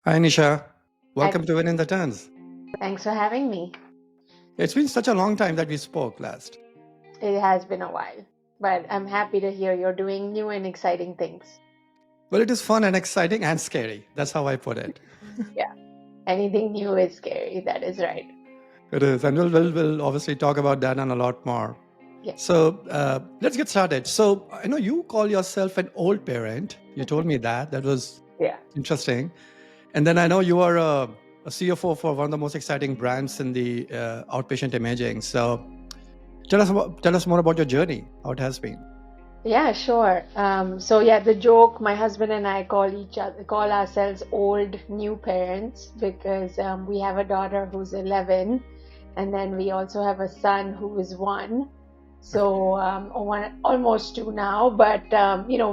Hi, Anisha. Hi, Welcome to Win in the Turns. thanks for having me. It's been such a long time that we spoke last. It has been a while, but I'm happy to hear you're doing new and exciting things. Well, it is fun and exciting and scary. That's how I put it. Yeah, anything new is scary. That is right. It is. And we'll obviously talk about that and a lot more. Yeah, So let's get started. So I know you call yourself an old parent. You told me that. That was yeah. interesting. And then I know you are a CFO for one of the most exciting brands in the outpatient imaging. So tell us more about your journey, how it has been. Yeah, sure. So yeah, the joke, my husband and I call ourselves old new parents because we have a daughter who's 11, and then we also have a son who is 1. So almost 2 now, but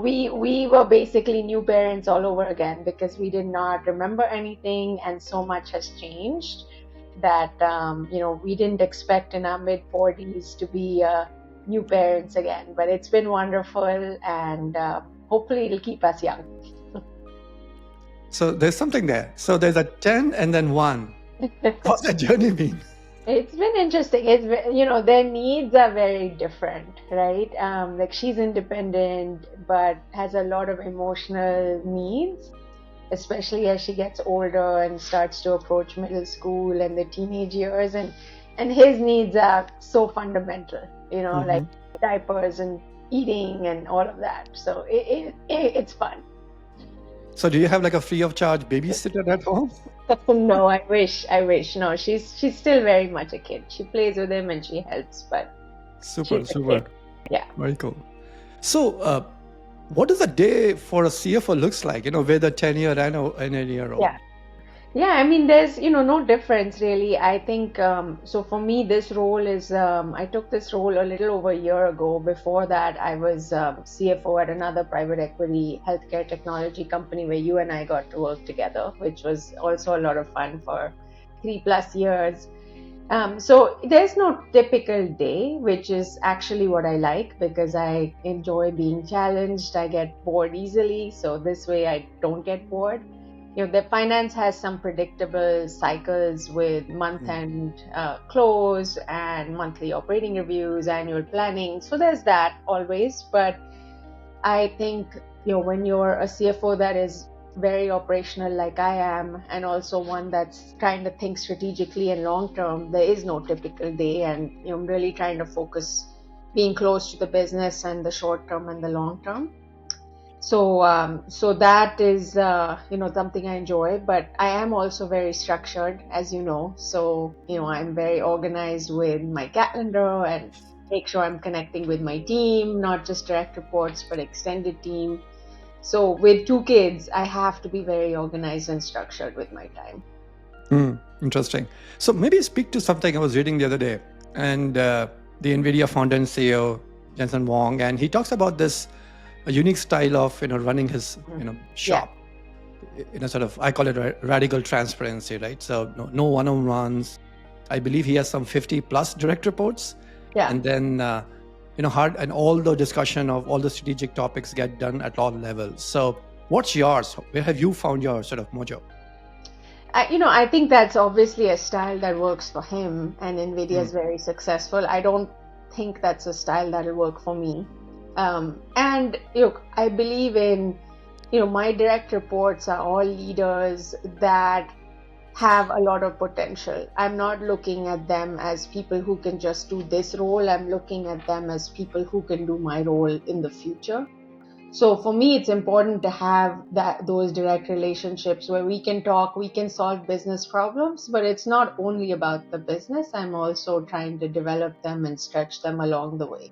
we were basically new parents all over again because we did not remember anything, and so much has changed that we didn't expect in our mid 40s to be new parents again. But it's been wonderful, and hopefully it'll keep us young. So there's something there. So there's a 10 and then 1. How's that journey been? It's been interesting. Their needs are very different, right? Like she's independent, but has a lot of emotional needs, especially as she gets older and starts to approach middle school and the teenage years. And his needs are so fundamental, like Mhm. diapers and eating and all of that. So it's fun. So do you have like a free of charge babysitter at home? No, I wish. No, she's still very much a kid. She plays with him and she helps, but she's Super, a kid. super. Yeah. Very cool. So what does a day for a CFO looks like, with a 10-year and a year old? Yeah. Yeah, I mean, there's, no difference really. I think, so for me, this role is, I took this role a little over a year ago. Before that, I was CFO at another private equity healthcare technology company where you and I got to work together, which was also a lot of fun for 3+ years. So there's no typical day, which is actually what I like because I enjoy being challenged. I get bored easily, so this way I don't get bored. The finance has some predictable cycles with Mm. month-end close and monthly operating reviews, annual planning. So there's that always. But I think, when you're a CFO that is very operational like I am, and also one that's trying to think strategically and long term, there is no typical day. And, I'm really trying to focus being close to the business and the short term and the long term. So that is, something I enjoy, but I am also very structured, as you know. So, I'm very organized with my calendar and make sure I'm connecting with my team, not just direct reports, but extended team. So with 2 kids, I have to be very organized and structured with my time. Interesting. So maybe speak to something I was reading the other day, and the NVIDIA founder and CEO, Jensen Wong, and he talks about this a unique style of running his Mhm. Yeah, shop in a sort of, I call it radical transparency, right? So no one-on-ones. I believe he has some 50 plus direct reports, yeah. and then hard, and all the discussion of all the strategic topics get done at all levels. So what's yours? Where have you found your sort of mojo? I think that's obviously a style that works for him, and Nvidia Mm. is very successful. I don't think that's a style that'll work for me. And look, I believe in, my direct reports are all leaders that have a lot of potential. I'm not looking at them as people who can just do this role. I'm looking at them as people who can do my role in the future. So for me, it's important to have those direct relationships where we can talk, we can solve business problems, but it's not only about the business. I'm also trying to develop them and stretch them along the way.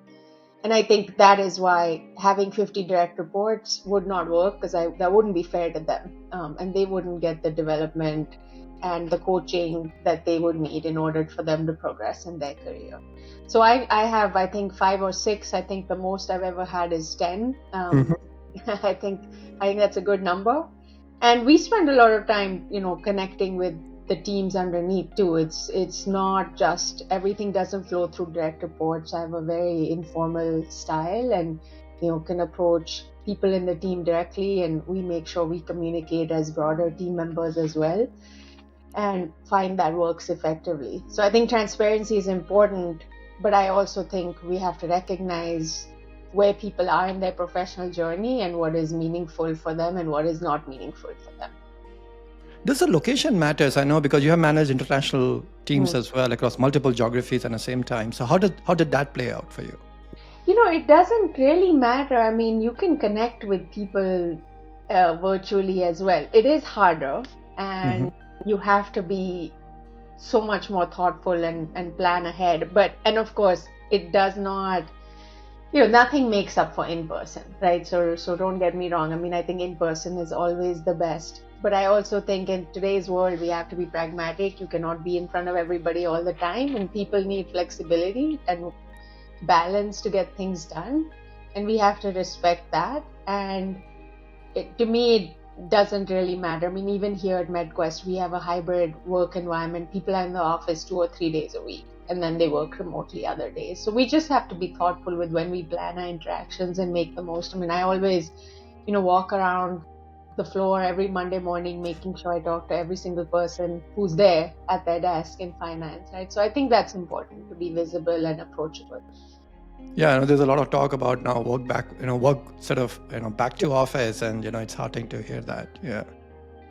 And I think that is why having 50 direct reports would not work because that wouldn't be fair to them. And they wouldn't get the development and the coaching that they would need in order for them to progress in their career. So I have, I think, 5 or 6. I think the most I've ever had is 10. Mhm. I think that's a good number. And we spend a lot of time, connecting with the teams underneath too. It's not just everything doesn't flow through direct reports. I have a very informal style, and can approach people in the team directly, and we make sure we communicate as broader team members as well and find that works effectively. So I think transparency is important, but I also think we have to recognize where people are in their professional journey and what is meaningful for them and what is not meaningful for them. Does the location matters? I know because you have managed international teams as well across multiple geographies at the same time. So how did that play out for you? It doesn't really matter. I mean, you can connect with people virtually as well. It is harder, and you have to be so much more thoughtful and plan ahead. And of course, it does not, nothing makes up for in person, right? So don't get me wrong. I mean, I think in person is always the best. But I also think in today's world, we have to be pragmatic. You cannot be in front of everybody all the time, and people need flexibility and balance to get things done. And we have to respect that. And to me, it doesn't really matter. I mean, even here at MedQuest, we have a hybrid work environment. People are in the office 2 or 3 days a week, and then they work remotely other days. So we just have to be thoughtful with when we plan our interactions and make the most. I mean, I always, walk around the floor every Monday morning, making sure I talk to every single person who's there at their desk in finance, right? So I think that's important, to be visible and approachable. Yeah, there's a lot of talk about now work sort of, back to office, and, it's heartening to hear that. Yeah,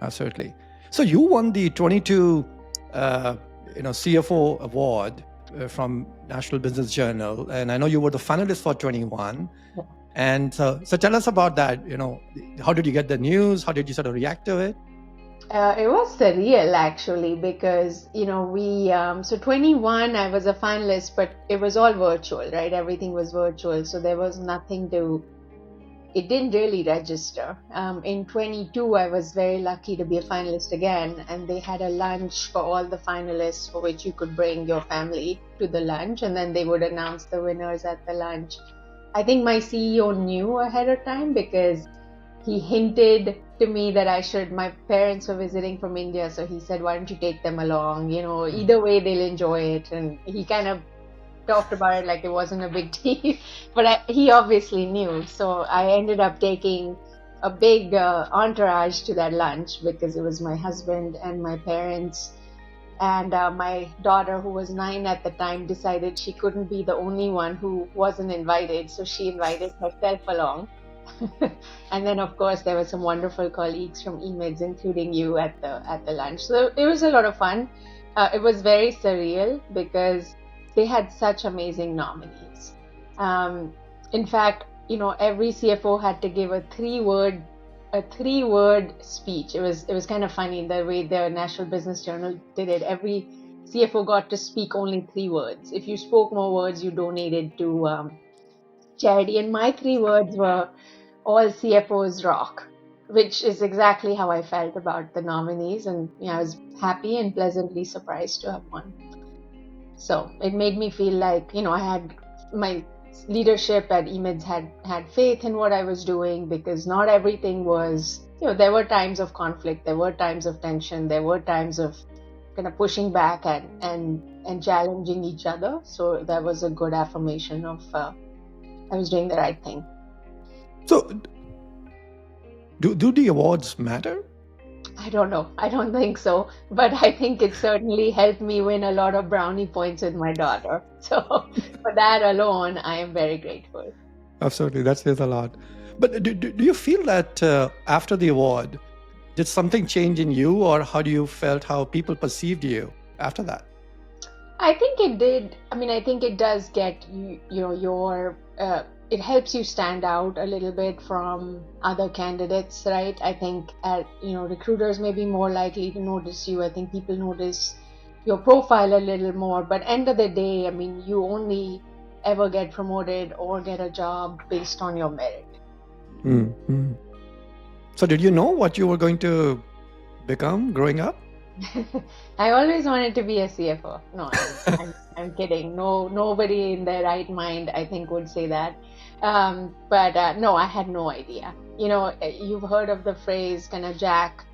absolutely. So you won the 22, CFO award from Nashville Business Journal, and I know you were the finalist for 21. Yeah. And so tell us about that. How did you get the news? How did you sort of react to it? It was surreal, actually, because, so 21, I was a finalist, but it was all virtual, right? Everything was virtual. So there was nothing it didn't really register. In 22, I was very lucky to be a finalist again, and they had a lunch for all the finalists for which you could bring your family to the lunch, and then they would announce the winners at the lunch. I think my CEO knew ahead of time because he hinted to me that my parents were visiting from India, so he said, why don't you take them along? Either way, they'll enjoy it. And he kind of talked about it like it wasn't a big deal, but he obviously knew. So I ended up taking a big entourage to that lunch because it was my husband and my parents. And my daughter, who was 9 at the time, decided she couldn't be the only one who wasn't invited. So she invited herself along. And then, of course, there were some wonderful colleagues from eMIDS, including you at the lunch. So it was a lot of fun. It was very surreal because they had such amazing nominees. In fact, every CFO had to give a three-word speech. It was kind of funny the way the Nashville Business Journal did it. Every CFO got to speak only 3 words. If you spoke more words, you donated to charity. And my 3 words were, all CFOs rock, which is exactly how I felt about the nominees. And I was happy and pleasantly surprised to have won. So it made me feel like, I had my leadership at eMIDS had faith in what I was doing, because not everything was, there were times of conflict, there were times of tension, there were times of kind of pushing back and challenging each other. So that was a good affirmation of I was doing the right thing. So do the awards matter? I don't know. I don't think so. But I think it certainly helped me win a lot of brownie points with my daughter. So for that alone, I am very grateful. Absolutely. That says a lot. But do you feel that after the award, did something change in you, or how people perceived you after that? I think it did. I mean, I think it does get it helps you stand out a little bit from other candidates, right? I think recruiters may be more likely to notice you. I think people notice your profile a little more. But end of the day, I mean, you only ever get promoted or get a job based on your merit. Mm-hmm. So did you know what you were going to become growing up? I always wanted to be a CFO. No, I'm kidding. No, nobody in their right mind, I think, would say that. But no, I had no idea. You've heard of the phrase kind of jack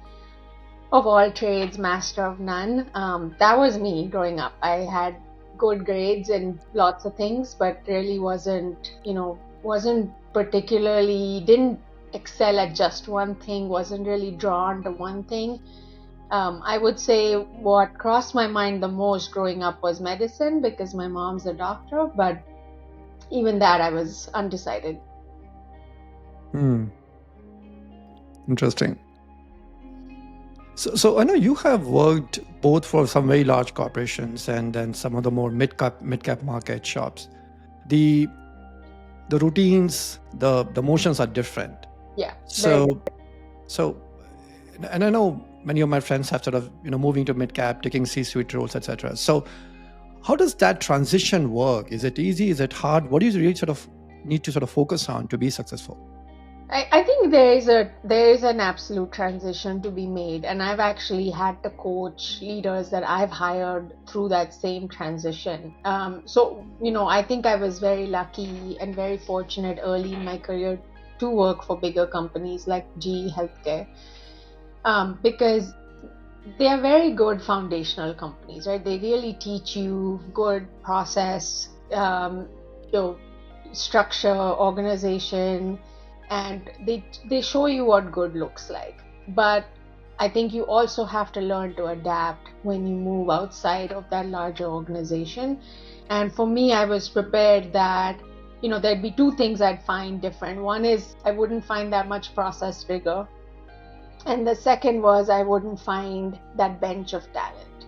of all trades, master of none. That was me growing up. I had good grades and lots of things, but really wasn't particularly didn't excel at just one thing, wasn't really drawn to one thing. I would say what crossed my mind the most growing up was medicine because my mom's a doctor, but even that I was undecided. Interesting. So I know you have worked both for some very large corporations and then some of the more mid-cap market shops. The routines, the motions are different. Yeah. So and I know many of my friends have sort of moving to mid-cap, taking C-suite roles, etc. So how does that transition work? Is it easy? Is it hard? What do you really sort of need to sort of focus on to be successful? I think there is an absolute transition to be made, and I've actually had to coach leaders that I've hired through that same transition. So I think I was very lucky and very fortunate early in my career to work for bigger companies like GE Healthcare, because they are very good foundational companies, right? They really teach you good process, structure, organization. And they show you what good looks like. But I think you also have to learn to adapt when you move outside of that larger organization. And for me, I was prepared that, there'd be two things I'd find different. One is I wouldn't find that much process rigor. And the second was I wouldn't find that bench of talent.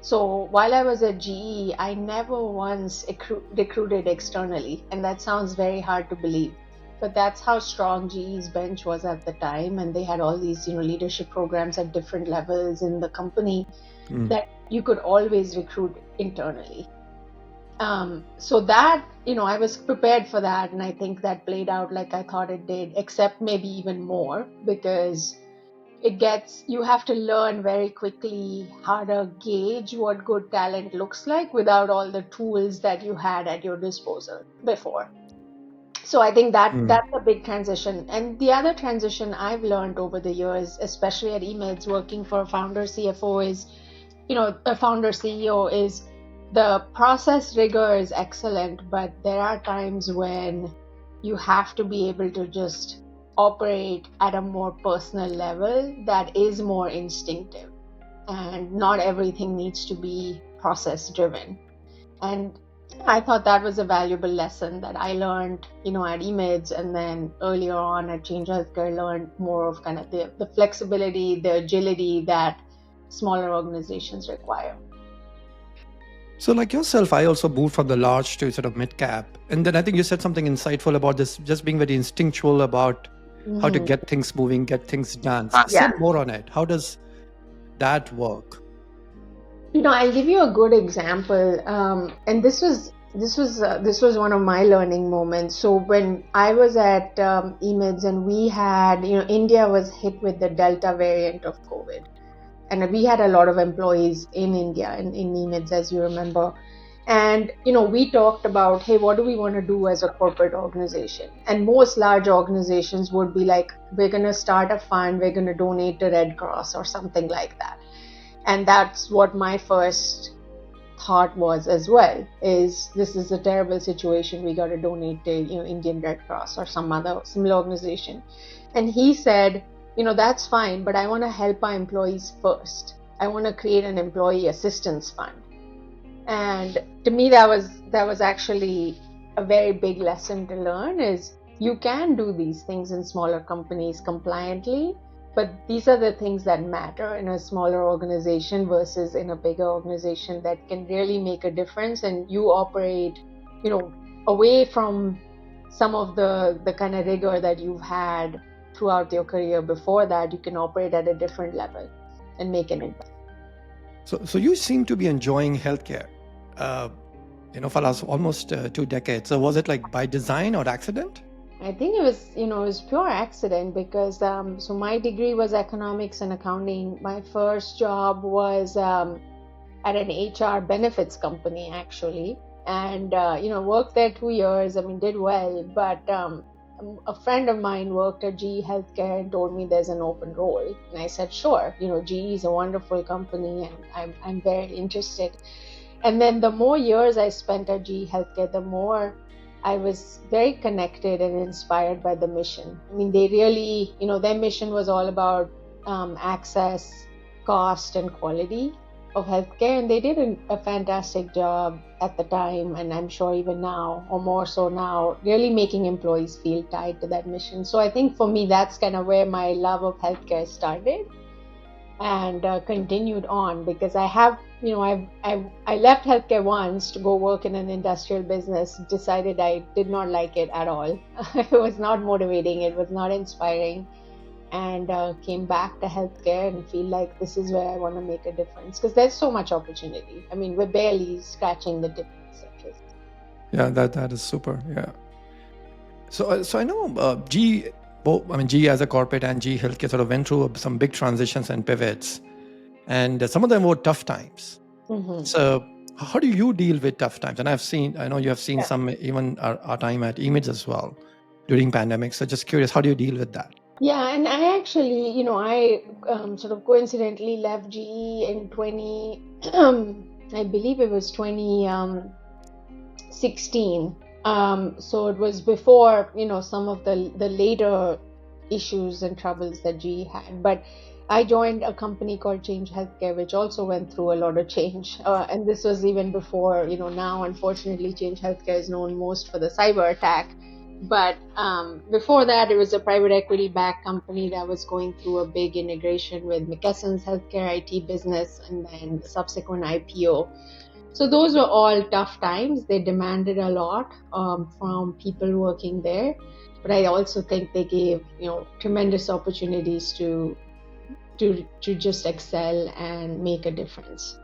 So while I was at GE, I never once recruited externally. And that sounds very hard to believe. But that's how strong GE's bench was at the time, and they had all these, leadership programs at different levels in the company that you could always recruit internally. So that, I was prepared for that, and I think that played out like I thought it did, except maybe even more, because you have to learn very quickly how to gauge what good talent looks like without all the tools that you had at your disposal before. So I think that's a big transition. And the other transition I've learned over the years, especially at eMeds, working for a founder CFO is, a founder CEO is the process rigor is excellent, but there are times when you have to be able to just operate at a more personal level that is more instinctive. And not everything needs to be process driven. And I thought that was a valuable lesson that I learned, at eMeds, and then earlier on at Change Healthcare learned more of kind of the flexibility, the agility that smaller organizations require. So like yourself, I also moved from the large to sort of mid-cap. And then I think you said something insightful about this, just being very instinctual about how to get things moving, get things done. Say more on it. How does that work? I'll give you a good example, and this was one of my learning moments. So when I was at eMeds, and we had, India was hit with the Delta variant of COVID, and we had a lot of employees in India and in eMeds, as you remember. And we talked about, hey, what do we want to do as a corporate organization? And most large organizations would be like, we're going to start a fund, we're going to donate to Red Cross or something like that. And that's what my first thought was as well, is this is a terrible situation, we got to donate to Indian Red Cross or some other similar organization. And he said, that's fine, but I want to help our employees first. I want to create an employee assistance fund. And to me, that was actually a very big lesson to learn, is you can do these things in smaller companies compliantly, but these are the things that matter in a smaller organization versus in a bigger organization that can really make a difference. And you operate, away from some of the kind of rigor that you've had throughout your career before that. You can operate at a different level and make an impact. So you seem to be enjoying healthcare, for last almost 2 decades. So was it like by design or accident? I think it was pure accident, because so my degree was economics and accounting. My first job was at an HR benefits company, actually, and worked there 2 years. I mean, did well, but a friend of mine worked at GE Healthcare and told me there's an open role, and I said sure. GE is a wonderful company, and I'm very interested. And then the more years I spent at GE Healthcare, the more I was very connected and inspired by the mission. I mean, they really, their mission was all about access, cost, and quality of healthcare, and they did a fantastic job at the time, and I'm sure even now, or more so now, really making employees feel tied to that mission. So I think for me, that's kind of where my love of healthcare started and continued on, because I left healthcare once to go work in an industrial business, decided I did not like it at all. It was not motivating, it was not inspiring, and came back to healthcare and feel like this is where I want to make a difference, because there's so much opportunity. I mean, we're barely scratching the tip of the surface. Yeah, that is super. Yeah. So I know G as a corporate and G Healthcare sort of went through some big transitions and pivots, and some of them were tough times. Mm-hmm. So how do you deal with tough times? And I know you have seen Yeah. some, even our time at Image as well during pandemic. So just curious, how do you deal with that? Yeah, and I actually, I sort of coincidentally left GE in I believe it was 2016. So it was before, some of the later issues and troubles that GE had. But I joined a company called Change Healthcare, which also went through a lot of change. And this was even before, now unfortunately Change Healthcare is known most for the cyber attack. But before that, it was a private equity-backed company that was going through a big integration with McKesson's healthcare IT business, and then the subsequent IPO. So those were all tough times. They demanded a lot from people working there. But I also think they gave, tremendous opportunities to just excel and make a difference.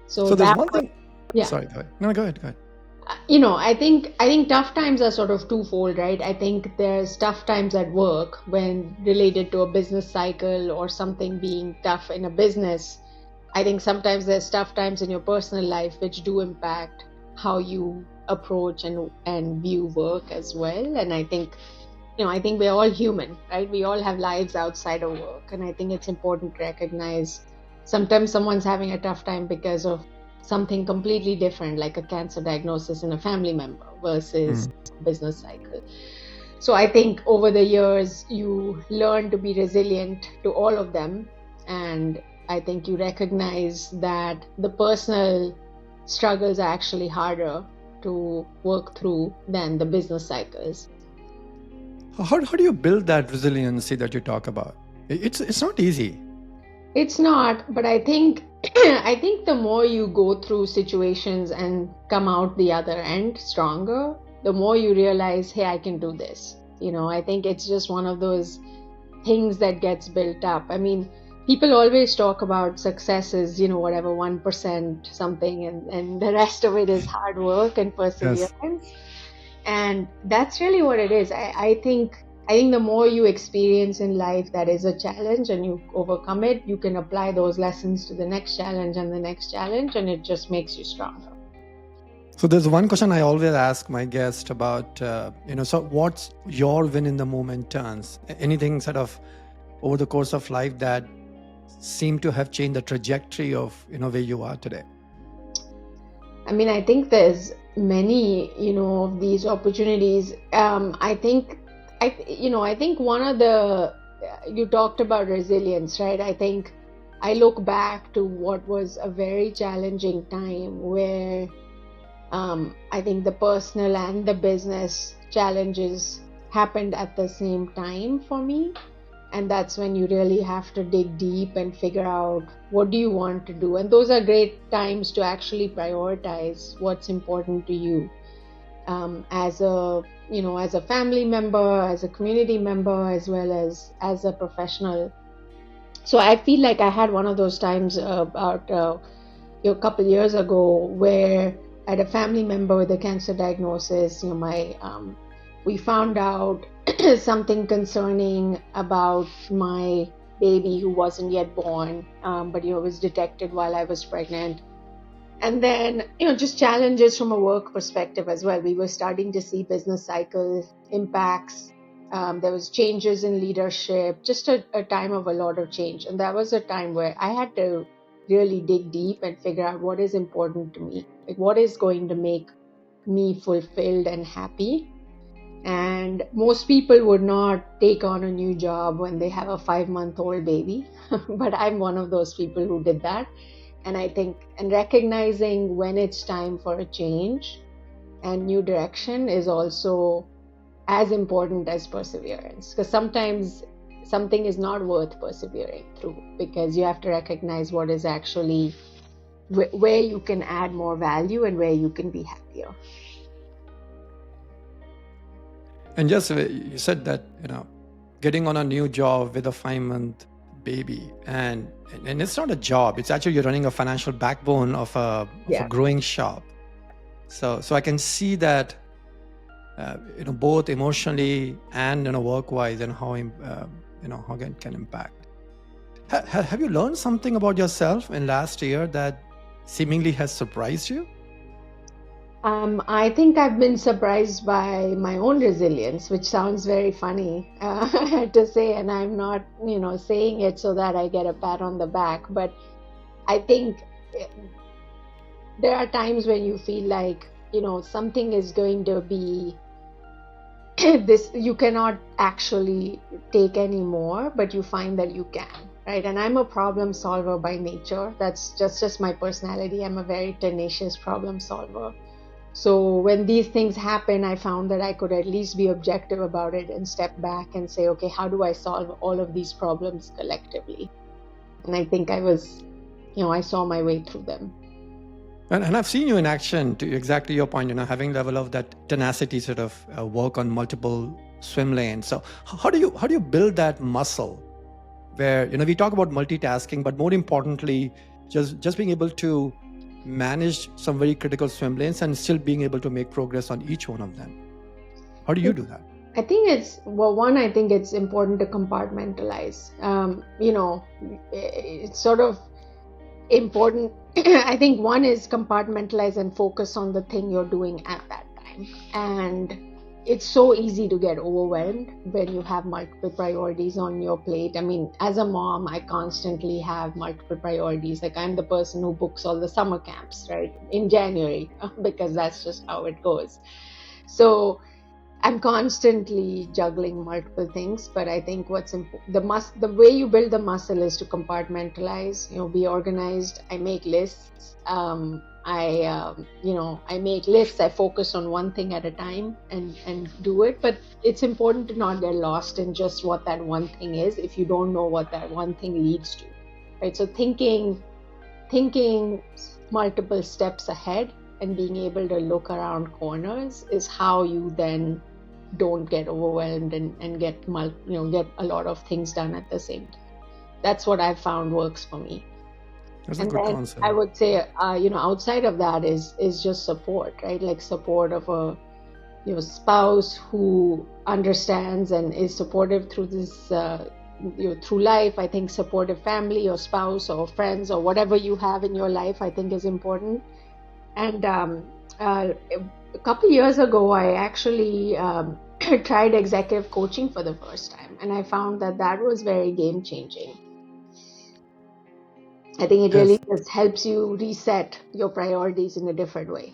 So there's one thing. Yeah. Sorry, go ahead. No, go ahead. I think tough times are sort of twofold, right? I think there's tough times at work when related to a business cycle or something being tough in a business. I think sometimes there's tough times in your personal life which do impact how you approach and view work as well. And I think we're all human, right? We all have lives outside of work. And I think it's important to recognize sometimes someone's having a tough time because of something completely different, like a cancer diagnosis in a family member versus business cycle. So I think over the years, you learn to be resilient to all of them. And I think you recognize that the personal struggles are actually harder to work through than the business cycles. How do you build that resiliency that you talk about? It's not easy. It's not, but I think the more you go through situations and come out the other end stronger, the more you realize, hey, I can do this. I think it's just one of those things that gets built up. I mean, people always talk about successes, whatever 1% something, and the rest of it is hard work and perseverance. Yes. And that's really what it is. I think the more you experience in life that is a challenge and you overcome it, you can apply those lessons to the next challenge and the next challenge, and it just makes you stronger. So there's one question I always ask my guest about, so what's your win in the moment turns? Anything sort of over the course of life that seem to have changed the trajectory of, where you are today? I mean, I think there's many, of these opportunities. I think one of you talked about resilience, right? I think I look back to what was a very challenging time where I think the personal and the business challenges happened at the same time for me. And that's when you really have to dig deep and figure out what do you want to do. And those are great times to actually prioritize what's important to you as a family member, as a community member, as well as a professional. So I feel like I had one of those times about a couple years ago where I had a family member with a cancer diagnosis. We found out something concerning about my baby who wasn't yet born, but was detected while I was pregnant. And then, just challenges from a work perspective as well. We were starting to see business cycle impacts. There was changes in leadership, just a time of a lot of change. And that was a time where I had to really dig deep and figure out what is important to me, like what is going to make me fulfilled and happy. And most people would not take on a new job when they have a 5-month-old baby, but I'm one of those people who did that. And I think, and recognizing when it's time for a change and new direction is also as important as perseverance, because sometimes something is not worth persevering through, because you have to recognize what is actually where you can add more value and where you can be happier. And just you said that, getting on a new job with a 5-month baby, and it's not a job, it's actually you're running a financial backbone of a growing shop. So I can see that, both emotionally and work-wise, and how how it can impact. Have you learned something about yourself in last year that seemingly has surprised you? I think I've been surprised by my own resilience, which sounds very funny to say, and I'm not, saying it so that I get a pat on the back. But I think there are times when you feel like, something is going to be this, you cannot actually take any more, but you find that you can, right? And I'm a problem solver by nature. That's just my personality. I'm a very tenacious problem solver. So when these things happen, I found that I could at least be objective about it and step back and say, okay, how do I solve all of these problems collectively? And I think I saw my way through them. And I've seen you in action, to exactly your point, having level of that tenacity, sort of work on multiple swim lanes. So how do you build that muscle where, we talk about multitasking, but more importantly, just being able to manage some very critical swim lanes and still being able to make progress on each one of them? How do you do that? I think I think it's important to compartmentalize. It's sort of important. I think one is compartmentalize and focus on the thing you're doing at that time. And it's so easy to get overwhelmed when you have multiple priorities on your plate. I mean, as a mom, I constantly have multiple priorities. Like, I'm the person who books all the summer camps, right, in January, because that's just how it goes. So I'm constantly juggling multiple things, but I think the way you build the muscle is to compartmentalize, be organized. I make lists. I make lists. I focus on one thing at a time and do it. But it's important to not get lost in just what that one thing is if you don't know what that one thing leads to, right? So thinking multiple steps ahead and being able to look around corners is how you then don't get overwhelmed and get a lot of things done at the same time. That's what I've found works for me. That's a good concept. I would say, outside of that is just support, right? Like support of a spouse who understands and is supportive through this through life. I think supportive family or spouse or friends or whatever you have in your life, I think is important. And a couple years ago, I actually tried executive coaching for the first time, and I found that was very game changing. I think it really just helps you reset your priorities in a different way.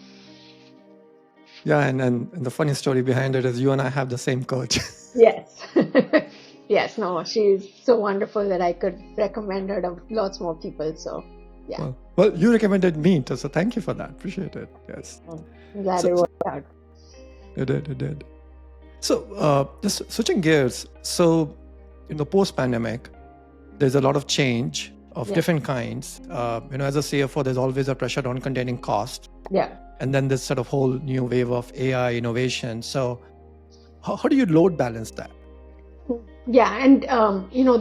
Yeah, and the funny story behind it is you and I have the same coach. Yes. Yes, no, she's so wonderful that I could recommend her to lots more people. So, yeah. Well, you recommended me, so thank you for that. Appreciate it. Yes. I'm glad it worked out. It did. So, just switching gears. So, in the post-pandemic, there's a lot of change of different kinds. As a CFO, there's always a pressure on containing cost. Yeah. And then this sort of whole new wave of AI innovation. So, how do you load balance that? Yeah, and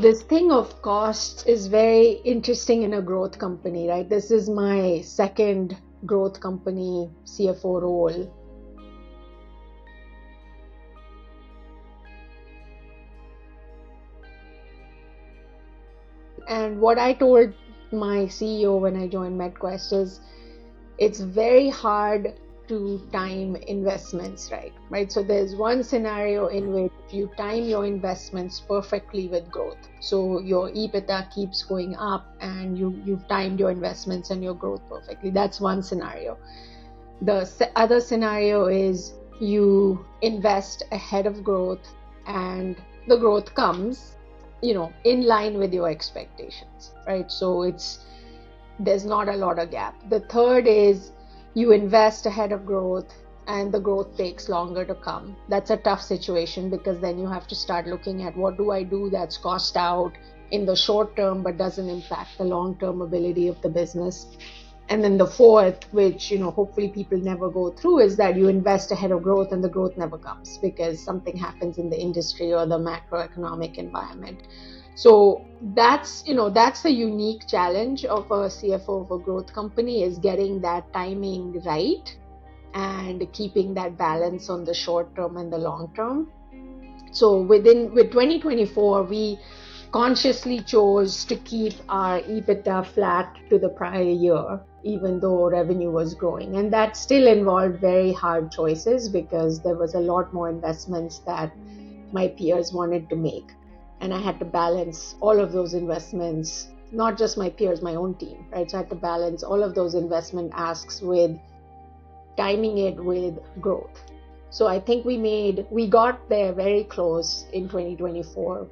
this thing of cost is very interesting in a growth company, right? This is my second growth company CFO role. And what I told my CEO when I joined MedQuest is it's very hard to time investments right? So there's one scenario in which you time your investments perfectly with growth. So your EBITDA keeps going up and you've timed your investments and your growth perfectly. That's one scenario. The other scenario is you invest ahead of growth and the growth comes, in line with your expectations, right? So there's not a lot of gap. The third is you invest ahead of growth and the growth takes longer to come. That's a tough situation because then you have to start looking at what do I do that's cost out in the short term but doesn't impact the long-term ability of the business. And then the fourth, which hopefully people never go through, is that you invest ahead of growth and the growth never comes because something happens in the industry or the macroeconomic environment. So that's the unique challenge of a CFO of a growth company, is getting that timing right and keeping that balance on the short term and the long term. So with 2024, we consciously chose to keep our EBITDA flat to the prior year, even though revenue was growing. And that still involved very hard choices because there was a lot more investments that my peers wanted to make. And I had to balance all of those investments, not just my peers, my own team, right? So I had to balance all of those investment asks with timing it with growth. So I think we got there very close in 2024.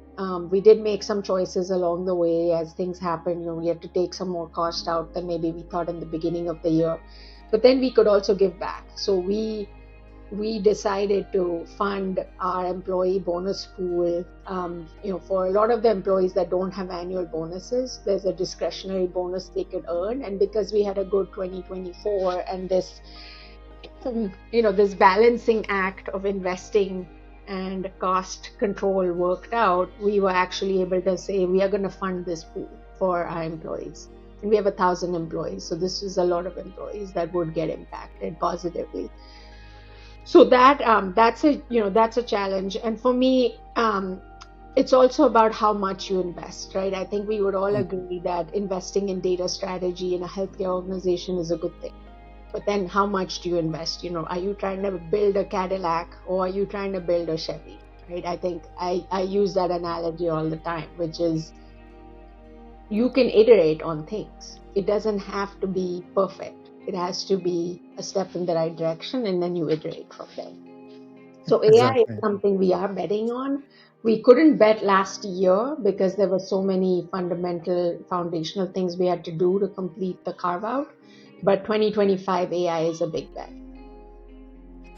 We did make some choices along the way as things happened. We had to take some more cost out than maybe we thought in the beginning of the year. But then we could also give back. So we decided to fund our employee bonus pool. For a lot of the employees that don't have annual bonuses, there's a discretionary bonus they could earn. And because we had a good 2024 and this balancing act of investing and cost control worked out, we were actually able to say we are going to fund this pool for our employees. And we have 1,000 employees, so this is a lot of employees that would get impacted positively. So that's a challenge. And for me, it's also about how much you invest, right? I think we would all agree that investing in data strategy in a healthcare organization is a good thing. But then how much do you invest? Are you trying to build a Cadillac or are you trying to build a Chevy, right? I think I use that analogy all the time, which is you can iterate on things. It doesn't have to be perfect. It has to be a step in the right direction and then you iterate from there. So AI is something we are betting on. We couldn't bet last year because there were so many foundational things we had to do to complete the carve out. But 2025 AI is a big bet.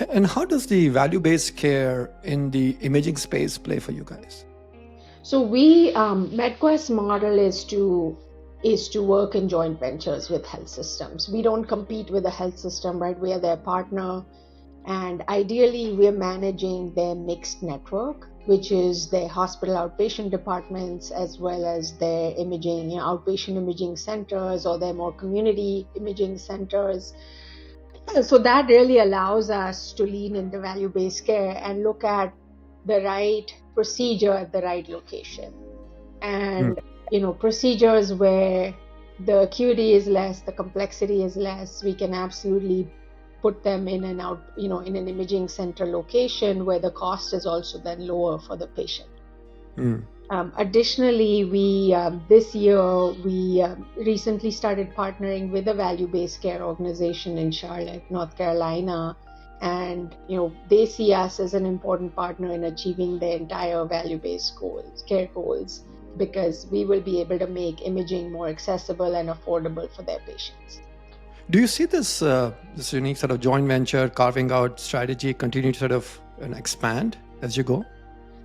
And how does the value-based care in the imaging space play for you guys? So MedQuest's model is to work in joint ventures with health systems. We don't compete with the health system, right? We are their partner. And ideally, we're managing their mixed network, which is their hospital outpatient departments, as well as their imaging, outpatient imaging centers or their more community imaging centers. So that really allows us to lean into value-based care and look at the right procedure at the right location. And, procedures where the acuity is less, the complexity is less, we can absolutely put them in an imaging center location where the cost is also then lower for the patient. Additionally, this year we recently started partnering with a value-based care organization in Charlotte, North Carolina, and they see us as an important partner in achieving their entire value-based care goals, because we will be able to make imaging more accessible and affordable for their patients. Do you see this unique sort of joint venture carving out strategy continue to sort of expand as you go?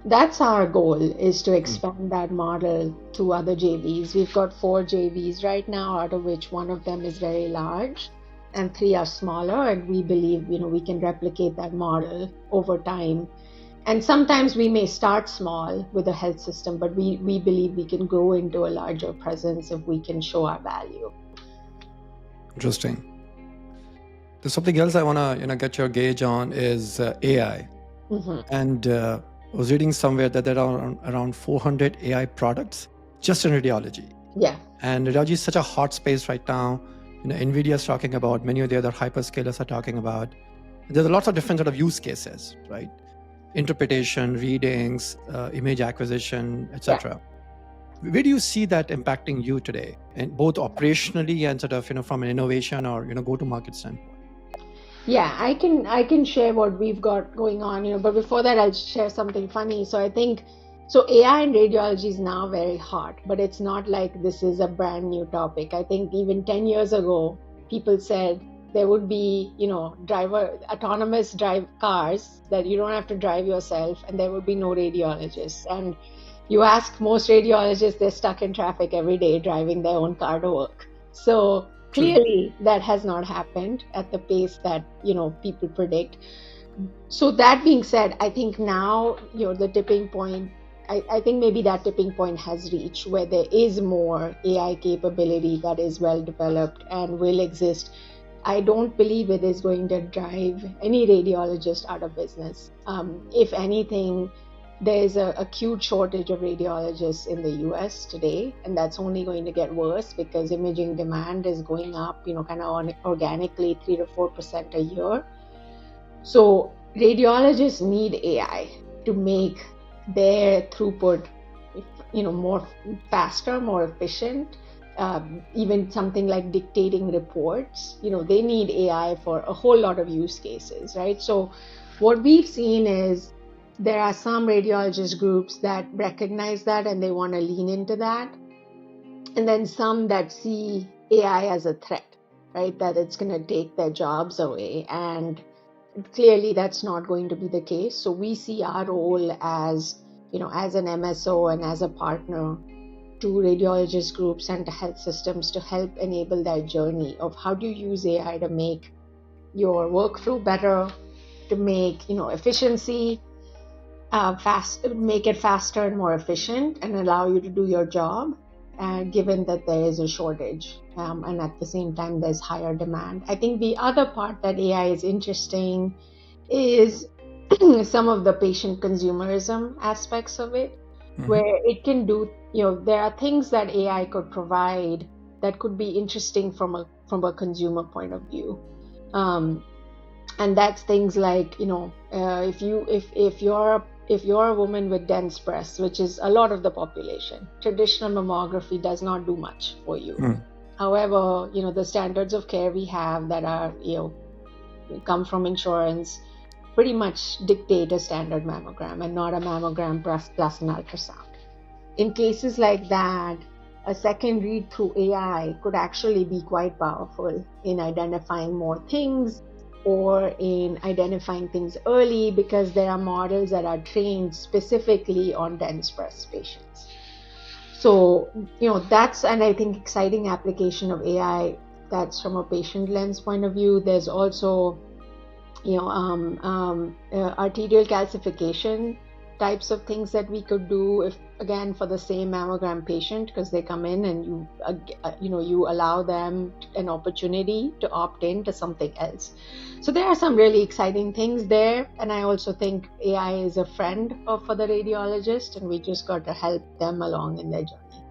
That's our goal, is to expand that model to other JVs. We've got 4 JVs right now, out of which one of them is very large and 3 are smaller. And we believe, we can replicate that model over time. And sometimes we may start small with a health system, but we believe we can grow into a larger presence if we can show our value. Interesting. There's something else I want to get your gauge on is AI. And I was reading somewhere that there are around 400 AI products just in radiology. Yeah. And radiology is such a hot space right now. NVIDIA is talking about, many of the other hyperscalers are talking about. There's lots of different sort of use cases, right? Interpretation, readings, image acquisition, etc. Yeah. Where do you see that impacting you today, and both operationally and sort of from an innovation or go-to-market standpoint? Yeah, I can share what we've got going on, but before that I'll share something funny. So I think so AI in radiology is now very hot, but it's not like this is a brand new topic. I think even 10 years ago, people said there would be, autonomous drive cars that you don't have to drive yourself and there would be no radiologists. And you ask most radiologists, they're stuck in traffic every day driving their own car to work. So True. clearly that has not happened at the pace that people predict. So that being said, I think now the tipping point, I think maybe that tipping point has reached where there is more AI capability that is well developed and will exist. I don't believe it is going to drive any radiologist out of business. If anything, there's a acute shortage of radiologists in the US today, and that's only going to get worse because imaging demand is going up, kind of organically 3 to 4% a year. So radiologists need AI to make their throughput, more faster, more efficient. Even something like dictating reports, they need AI for a whole lot of use cases, right? So what we've seen is there are some radiologist groups that recognize that and they want to lean into that. And then some that see AI as a threat, right? That it's going to take their jobs away. And clearly that's not going to be the case. So we see our role as, as an MSO and as a partner to radiologist groups and to health systems to help enable that journey of how do you use AI to make your workflow better, to make, efficiency make it faster and more efficient and allow you to do your job, given that there is a shortage, and at the same time there's higher demand. I think the other part that AI is interesting is some of the patient consumerism aspects of it, where it can do, there are things that AI could provide that could be interesting from a consumer point of view. And that's things like, if you're a woman with dense breasts, which is a lot of the population, traditional mammography does not do much for you. However, the standards of care we have that are, come from insurance pretty much dictate a standard mammogram and not a mammogram plus an ultrasound. In cases like that, a second read through AI could actually be quite powerful in identifying more things or in identifying things early because there are models that are trained specifically on dense breast patients. So, that's an, I think, exciting application of AI that's from a patient lens point of view. There's also, arterial calcification types of things that we could do if, again, for the same mammogram patient, because they come in and you allow them an opportunity to opt in to something else. So there are some really exciting things there, and I also think AI is a friend for the radiologist, and we just got to help them along in their journey.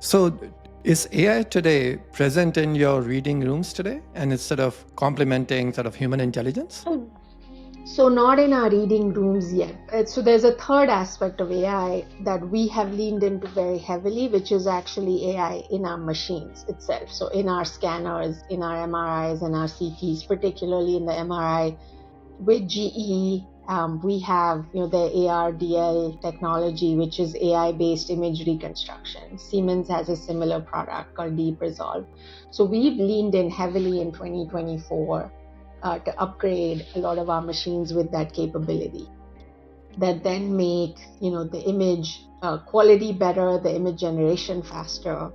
So is AI today present in your reading rooms today, and instead of complementing sort of human intelligence? So not in our reading rooms yet. So there's a third aspect of AI that we have leaned into very heavily, which is actually AI in our machines itself. So in our scanners, in our MRIs and our CTs, particularly in the MRI with GE, we have the ARDL technology, which is AI-based image reconstruction. Siemens has a similar product called Deep Resolve. So we've leaned in heavily in 2024 to upgrade a lot of our machines with that capability that then make the image quality better, the image generation faster,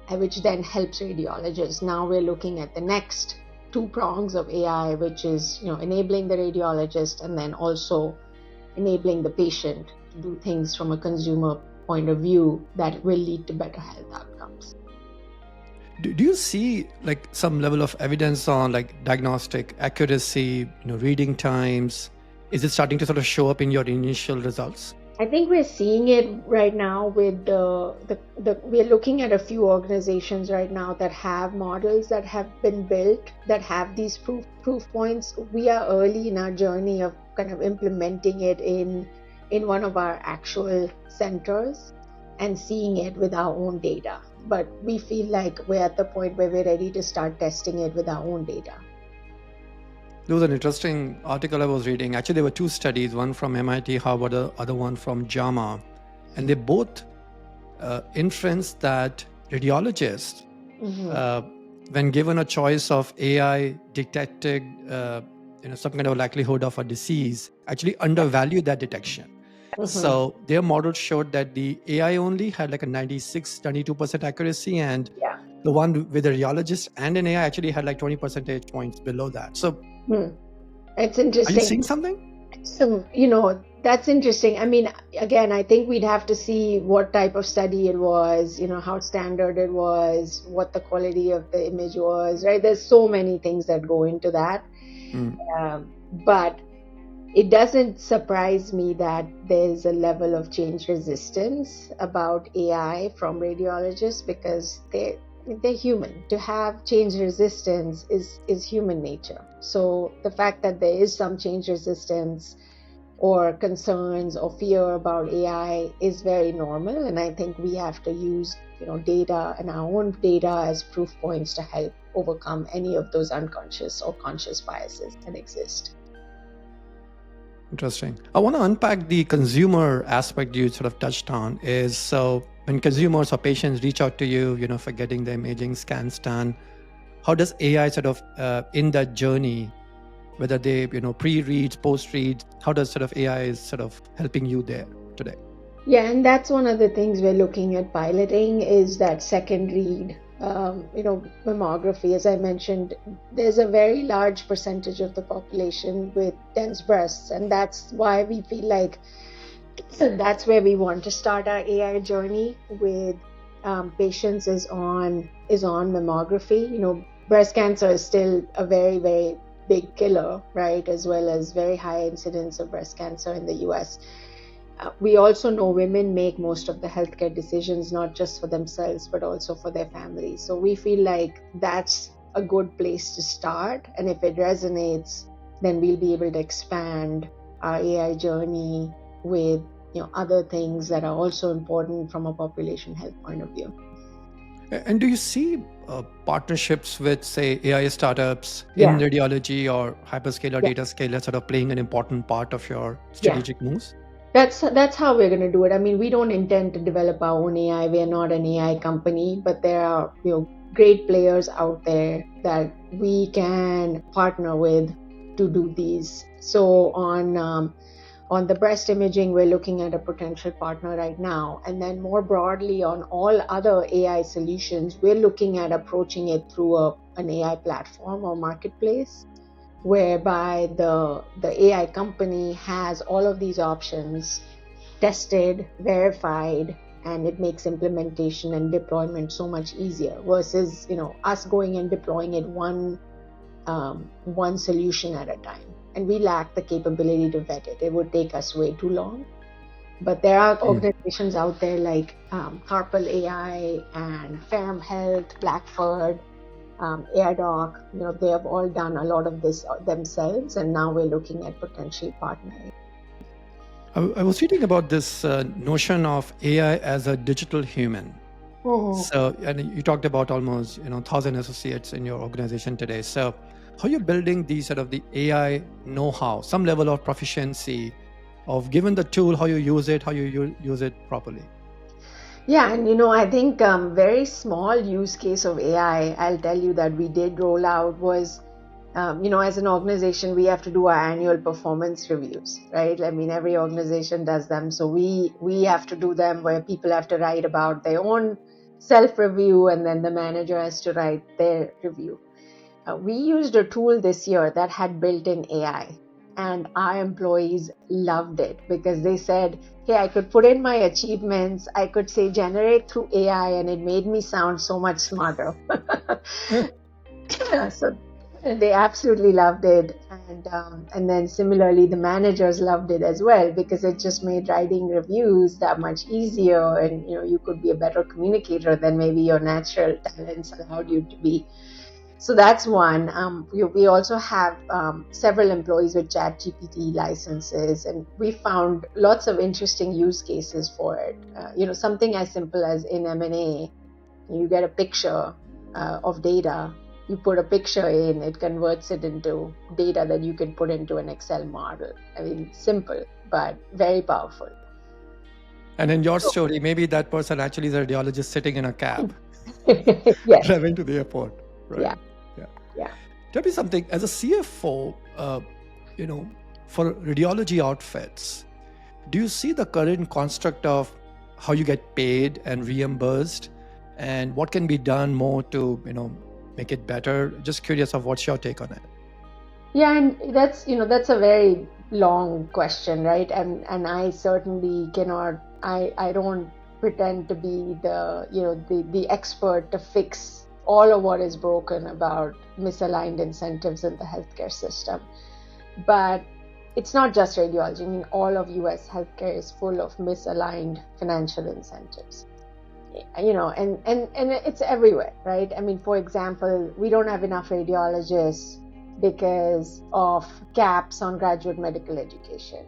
which then helps radiologists. Now we're looking at the next two prongs of AI, which is enabling the radiologist and then also enabling the patient to do things from a consumer point of view that will lead to better health outcomes. Do you see like some level of evidence on like diagnostic accuracy, reading times? Is it starting to sort of show up in your initial results? I think we're seeing it right now with we're looking at a few organizations right now that have models that have been built that have these proof points. We are early in our journey of kind of implementing it in one of our actual centers and seeing it with our own data. But we feel like we're at the point where we're ready to start testing it with our own data. There was an interesting article I was reading. Actually, there were two studies, one from MIT, Harvard, the other one from JAMA. And they both inference that radiologists, when given a choice of AI detected some kind of likelihood of a disease, actually undervalue that detection. So their model showed that the AI only had like a 92% accuracy, and Yeah. the one with a radiologist and an AI actually had like 20 percentage points below that. So It's are you interesting. seeing something? So, that's interesting. I mean, again, I think we'd have to see what type of study it was, how standard it was, what the quality of the image was, right? There's so many things that go into that. But it doesn't surprise me that there's a level of change resistance about AI from radiologists, because they're human. To have change resistance is human nature. So the fact that there is some change resistance or concerns or fear about AI is very normal, and I think we have to use data and our own data as proof points to help overcome any of those unconscious or conscious biases that exist. Interesting. I want to unpack the consumer aspect you sort of touched on. Is so when consumers or patients reach out to you, for getting their imaging scans done, how does AI sort of in that journey, whether they pre-reads, post-reads, how does sort of AI is sort of helping you there today? Yeah, and that's one of the things we're looking at piloting is that second read. Mammography, as I mentioned, there's a very large percentage of the population with dense breasts, and that's why we feel like that's where we want to start our AI journey with patients is on mammography. Breast cancer is still a very, very big killer, right? As well as very high incidence of breast cancer in the US. We also know women make most of the healthcare decisions, not just for themselves, but also for their families. So we feel like that's a good place to start. And if it resonates, then we'll be able to expand our AI journey with other things that are also important from a population health point of view. And do you see partnerships with, say, AI startups in radiology or hyperscaler data scaler sort of playing an important part of your strategic moves? That's how we're going to do it. I mean, we don't intend to develop our own AI. We are not an AI company, but there are great players out there that we can partner with to do these. So on the breast imaging, we're looking at a potential partner right now, and then more broadly on all other AI solutions, we're looking at approaching it through an AI platform or marketplace, whereby the AI company has all of these options tested, verified, and it makes implementation and deployment so much easier versus us going and deploying it one solution at a time. And we lack the capability to vet it. It would take us way too long. But there are organizations out there like Harpal AI and Ferrum Health, Blackford, AirDoc, they have all done a lot of this themselves, and now we're looking at potentially partnering. I was reading about this notion of AI as a digital human. So, and you talked about almost 1,000 associates in your organization today. So, how are you building these sort of the AI know-how, some level of proficiency of given the tool, how you use it, how you use it properly? Yeah, and I think very small use case of AI, I'll tell you that we did roll out was, as an organization, we have to do our annual performance reviews, right? I mean, every organization does them. So we have to do them where people have to write about their own self-review, and then the manager has to write their review. We used a tool this year that had built-in AI, and our employees loved it because they said, hey, I could put in my achievements, I could say generate through AI, and it made me sound so much smarter. So they absolutely loved it. And then similarly, the managers loved it as well because it just made writing reviews that much easier, and you could be a better communicator than maybe your natural talents allowed you to be. So that's one. We also have several employees with ChatGPT licenses, and we found lots of interesting use cases for it. Something as simple as in M&A, you get a picture of data, you put a picture in, it converts it into data that you can put into an Excel model. I mean, simple, but very powerful. And in your story, maybe that person actually is a radiologist sitting in a cab, Yes. driving to the airport, right? Yeah. Yeah. Yeah. Tell me something. As a CFO, for radiology outfits, do you see the current construct of how you get paid and reimbursed, and what can be done more to make it better? Just curious of what's your take on it. Yeah, and that's a very long question, right? And I certainly cannot. I don't pretend to be the expert to fix all of what is broken about misaligned incentives in the healthcare system. But it's not just radiology. I mean, all of US healthcare is full of misaligned financial incentives. And it's everywhere, right? I mean, for example, we don't have enough radiologists because of caps on graduate medical education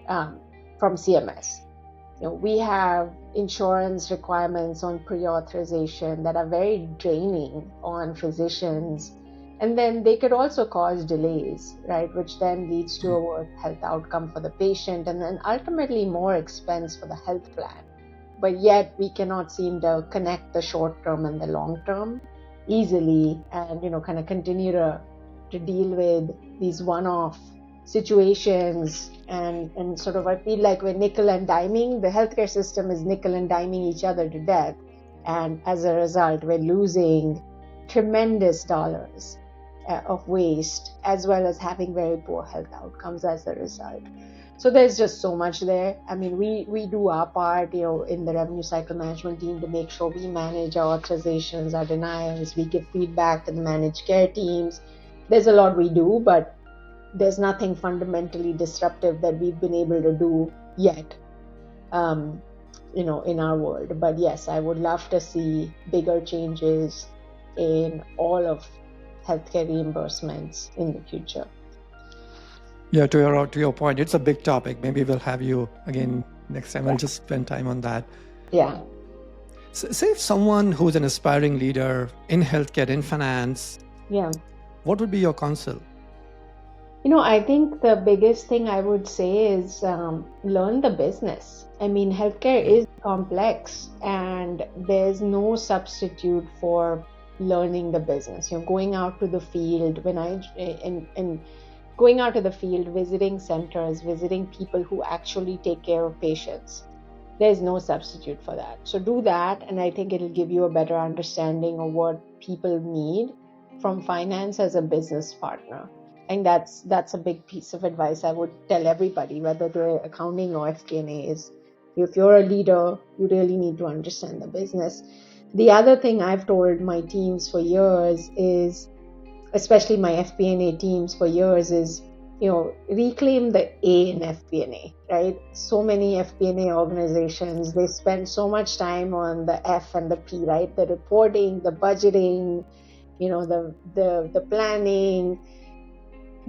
from CMS. We have insurance requirements on pre-authorization that are very draining on physicians, and then they could also cause delays, right, which then leads to a worse health outcome for the patient, and then ultimately more expense for the health plan. But yet we cannot seem to connect the short term and the long term easily, and kind of continue to deal with these one-off situations, and sort of I feel like we're nickel and diming. The healthcare system is nickel and diming each other to death, and as a result we're losing tremendous dollars of waste, as well as having very poor health outcomes as a result. So there's just so much there. I mean, we do our part, in the revenue cycle management team to make sure we manage our authorizations, our denials, we give feedback to the managed care teams. There's a lot we do, but there's nothing fundamentally disruptive that we've been able to do yet, in our world. But yes, I would love to see bigger changes in all of healthcare reimbursements in the future. Yeah, to your point, it's a big topic. Maybe we'll have you again next time. I'll just spend time on that. Yeah. Say if someone who's an aspiring leader in healthcare, in finance, Yeah. what would be your counsel? I think the biggest thing I would say is learn the business. I mean, healthcare is complex, and there's no substitute for learning the business. Going out to the field, going out to the field, visiting centers, visiting people who actually take care of patients. There's no substitute for that. So do that, and I think it'll give you a better understanding of what people need from finance as a business partner. And that's a big piece of advice I would tell everybody, whether they're accounting or FP&A, is if you're a leader, you really need to understand the business. The other thing I've told my teams for years is, especially my FP&A teams for years, is reclaim the A in FP&A, right? So many FP&A organizations, they spend so much time on the F and the P, right? The reporting, the budgeting, the planning.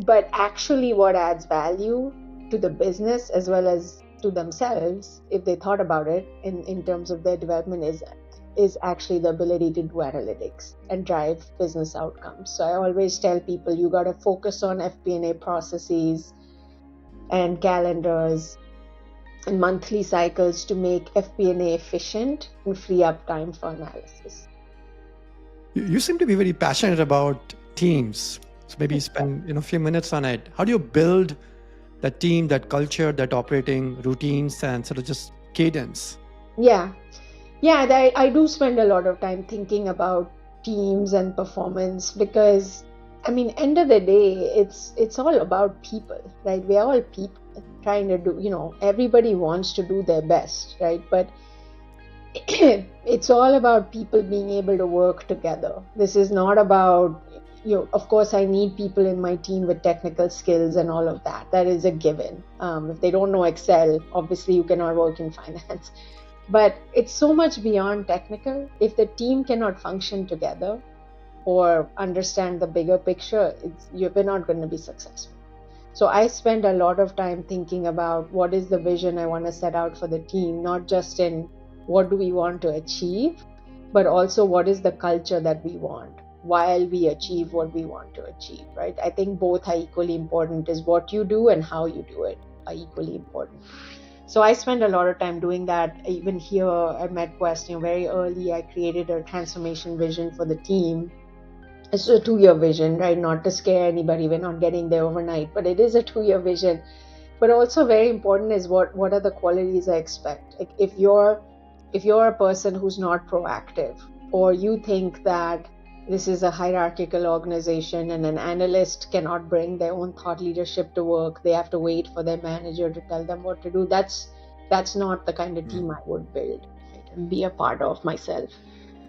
But actually what adds value to the business as well as to themselves, if they thought about it in terms of their development, is actually the ability to do analytics and drive business outcomes. So I always tell people, you got to focus on FP&A processes and calendars and monthly cycles to make FP&A efficient and free up time for analysis. You seem to be very passionate about teams. So maybe spend a few minutes on it. How do you build that team, that culture, that operating routines, and sort of just cadence? Yeah, I do spend a lot of time thinking about teams and performance, because I mean, end of the day, it's all about people, right? We're all people trying to do, everybody wants to do their best, right? But it's all about people being able to work together. This is not about, of course, I need people in my team with technical skills and all of that. That is a given. If they don't know Excel, obviously you cannot work in finance. But it's so much beyond technical. If the team cannot function together or understand the bigger picture, we're not going to be successful. So I spend a lot of time thinking about what is the vision I want to set out for the team, not just in what do we want to achieve, but also what is the culture that we want. while we achieve what we want to achieve, right? I think both are equally important. Is what you do and how you do it are equally important. So I spend a lot of time doing that. Even here at MedQuest, very early, I created a transformation vision for the team. It's a 2-year vision, right? Not to scare anybody. We're not getting there overnight, but it is a 2-year vision. But also very important is what are the qualities I expect. Like if you're a person who's not proactive, or you think that this is a hierarchical organization and an analyst cannot bring their own thought leadership to work, they have to wait for their manager to tell them what to do. That's not the kind of team I would build, right, and be a part of myself.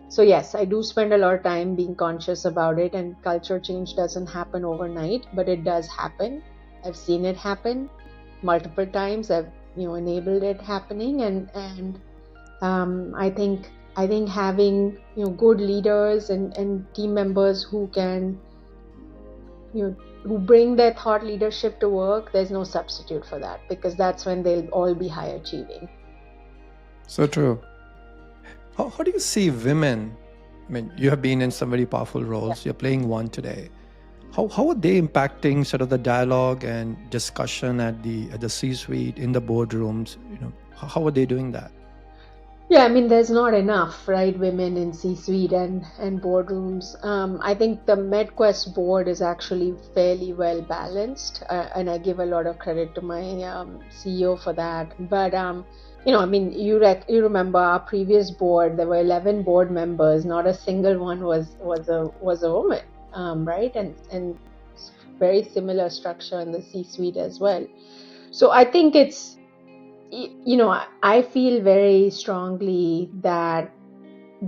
So yes, I do spend a lot of time being conscious about it, and culture change doesn't happen overnight, but it does happen. I've seen it happen multiple times. I've enabled it happening, and I think having good leaders and team members who can who bring their thought leadership to work, there's no substitute for that, because that's when they'll all be high achieving. So true. How do you see women? I mean, you have been in some very powerful roles. You're playing one today. How are they impacting sort of the dialogue and discussion at the C-suite, in the boardrooms? How are they doing that? Yeah, I mean, there's not enough, right, women in C-suite and boardrooms. I think the MedQuest board is actually fairly well balanced, and I give a lot of credit to my CEO for that. But I mean, you remember our previous board, there were 11 board members, not a single one was a woman, right? And very similar structure in the C-suite as well. So I think it's, I feel very strongly that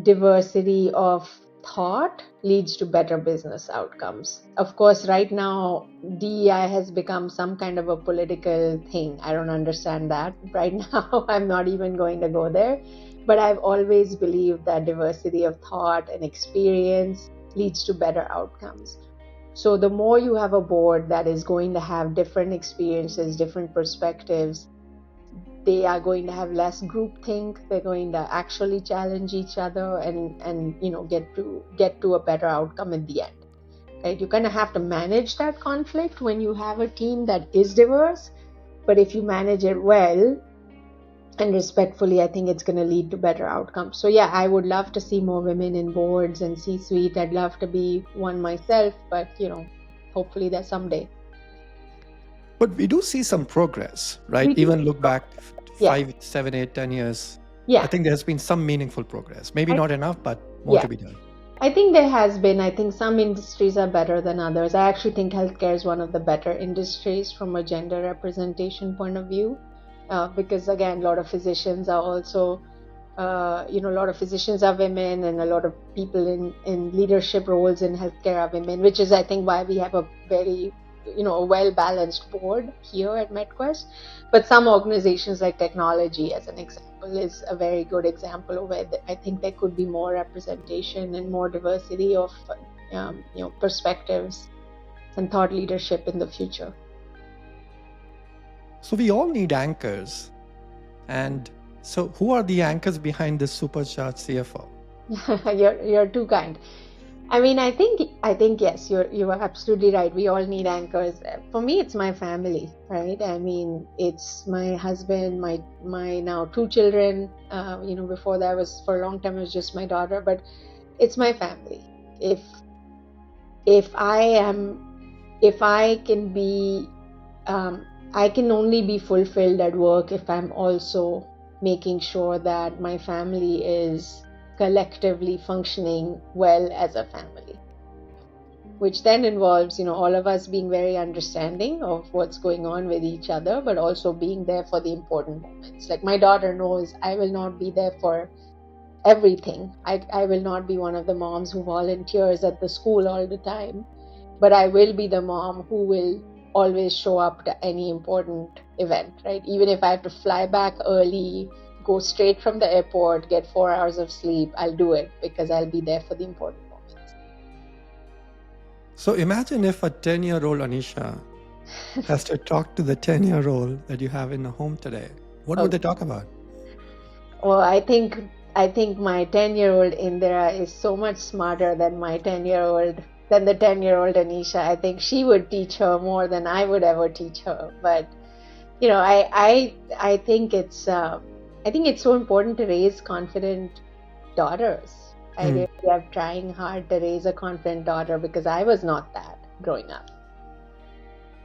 diversity of thought leads to better business outcomes. Of course, right now, DEI has become some kind of a political thing. I don't understand that. Right now, I'm not even going to go there. But I've always believed that diversity of thought and experience leads to better outcomes. So the more you have a board that is going to have different experiences, different perspectives, they are going to have less groupthink. They're going to actually challenge each other and get to a better outcome in the end. Right? You kind of have to manage that conflict when you have a team that is diverse. But if you manage it well and respectfully, I think it's going to lead to better outcomes. So yeah, I would love to see more women in boards and C-suite. I'd love to be one myself, but hopefully that's someday. But we do see some progress, right? Even look back 5, 7, 8, 10 years. Yeah. I think there has been some meaningful progress. Maybe not enough, but more to be done. I think there has been. I think some industries are better than others. I actually think healthcare is one of the better industries from a gender representation point of view, because again, a lot of physicians are also, a lot of physicians are women, and a lot of people in leadership roles in healthcare are women, which is, I think, why we have a very a well-balanced board here at MedQuest. But some organizations like technology, as an example, is a very good example of where I think there could be more representation and more diversity of perspectives and thought leadership in the future. So we all need anchors. And so who are the anchors behind this supercharged CFO? You're too kind. I mean, I think yes, you are absolutely right. We all need anchors. For me, it's my family, right? I mean, it's my husband, my now 2 children. Before that was, for a long time, it was just my daughter, but it's my family. If I can be, I can only be fulfilled at work if I'm also making sure that my family is collectively functioning well as a family, which then involves all of us being very understanding of what's going on with each other, but also being there for the important moments. Like, my daughter knows I will not be there for everything. I will not be one of the moms who volunteers at the school all the time, but I will be the mom who will always show up to any important event, right? Even if I have to fly back early, go straight from the airport, get 4 hours of sleep, I'll do it, because I'll be there for the important moments. So imagine if a 10-year-old Anisha has to talk to the 10-year-old that you have in the home today. What would they talk about? Well, I think I think my 10-year-old Indira is so much smarter than the 10-year-old Anisha. I think she would teach her more than I would ever teach her. But I think it's so important to raise confident daughters. I really am trying hard to raise a confident daughter because I was not that growing up.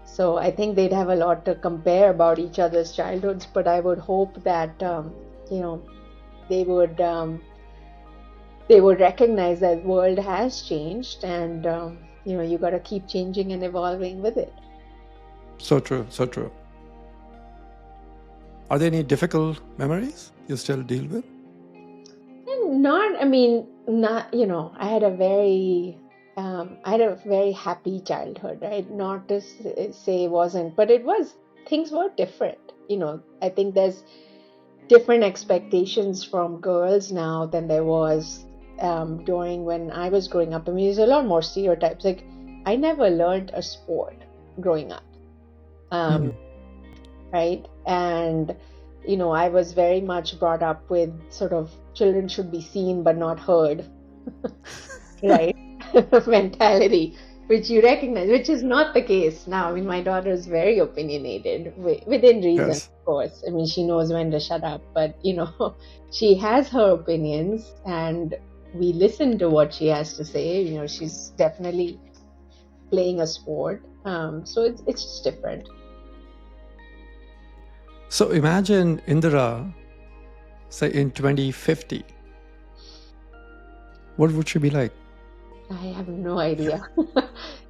So I think they'd have a lot to compare about each other's childhoods, but I would hope that they would recognize that the world has changed, and you got to keep changing and evolving with it. So true, so true. Are there any difficult memories you still deal with? I had a very happy childhood, right? Not to say it wasn't, but things were different. I think there's different expectations from girls now than there was during when I was growing up. I mean, there's a lot more stereotypes. Like, I never learned a sport growing up, right? And I was very much brought up with sort of children should be seen but not heard, right? Mentality, which you recognize, which is not the case now. I mean, my daughter is very opinionated within reason, Yes. of course. I mean, she knows when to shut up, but she has her opinions, and we listen to what she has to say. She's definitely playing a sport, so it's just different. So imagine Indira, say in 2050. What would she be like? I have no idea.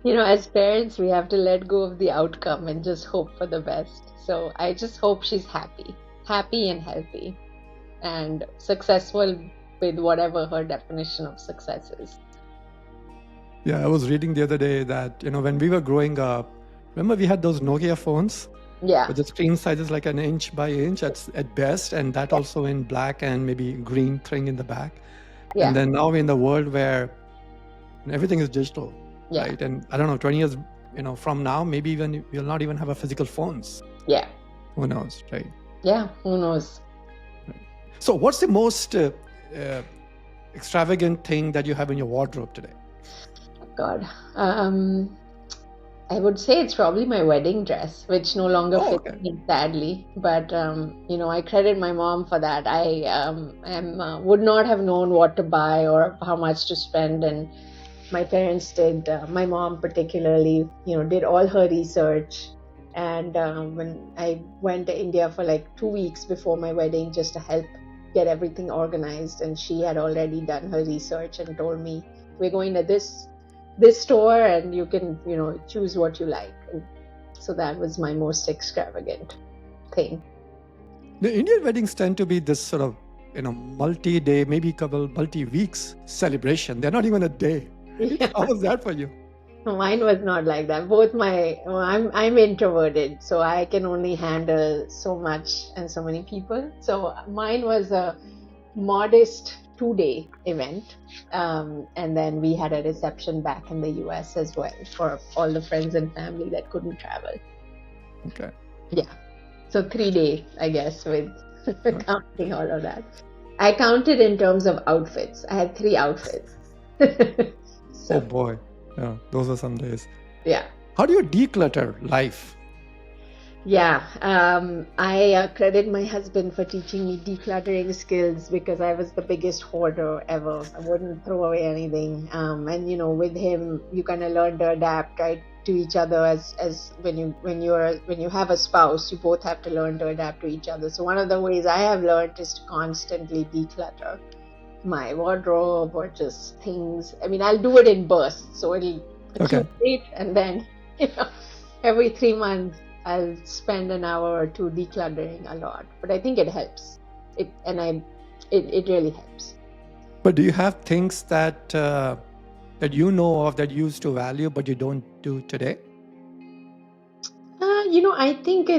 As parents, we have to let go of the outcome and just hope for the best. So I just hope she's happy and healthy, and successful with whatever her definition of success is. Yeah, I was reading the other day that, when we were growing up, remember we had those Nokia phones? Yeah. But the screen size is like an inch by inch at best, and that also in black and maybe green thing in the back. Yeah. And then now we're in the world where everything is digital, Yeah. right? And I don't know, 20 years from now, maybe even we'll not even have a physical phones. Yeah. Who knows, right? Yeah, who knows? So what's the most extravagant thing that you have in your wardrobe today? God. I would say it's probably my wedding dress, which no longer fits me, sadly. But I credit my mom for that. I would not have known what to buy or how much to spend, and my parents did. My mom particularly, did all her research. And when I went to India for like 2 weeks before my wedding, just to help get everything organized, and she had already done her research and told me, we're going to this store and you can choose what you like. And so that was my most extravagant thing. The Indian weddings tend to be this sort of multi-day, maybe multi-weeks celebration. They're not even a day. Yeah. How was that for you? Mine was not like that. I'm introverted, so I can only handle so much and so many people. So mine was a modest 2-day event, and then we had a reception back in the US as well for all the friends and family that couldn't travel. Okay. Yeah. So 3-day, I guess, with counting all of that. I counted in terms of outfits. I had 3 outfits. So. Oh boy. Yeah, those are some days. Yeah. How do you declutter life? Yeah, I credit my husband for teaching me decluttering skills, because I was the biggest hoarder ever. I wouldn't throw away anything. And with him, you kind of learn to adapt, right, to each other. As when you have a spouse, you both have to learn to adapt to each other. So one of the ways I have learned is to constantly declutter my wardrobe or just things. I mean, I'll do it in bursts, so it'll accumulate, and then every 3 months I'll spend an hour or 2 decluttering a lot. But I think it helps. It really helps. But do you have things that that you know of that you used to value but you don't do today? I think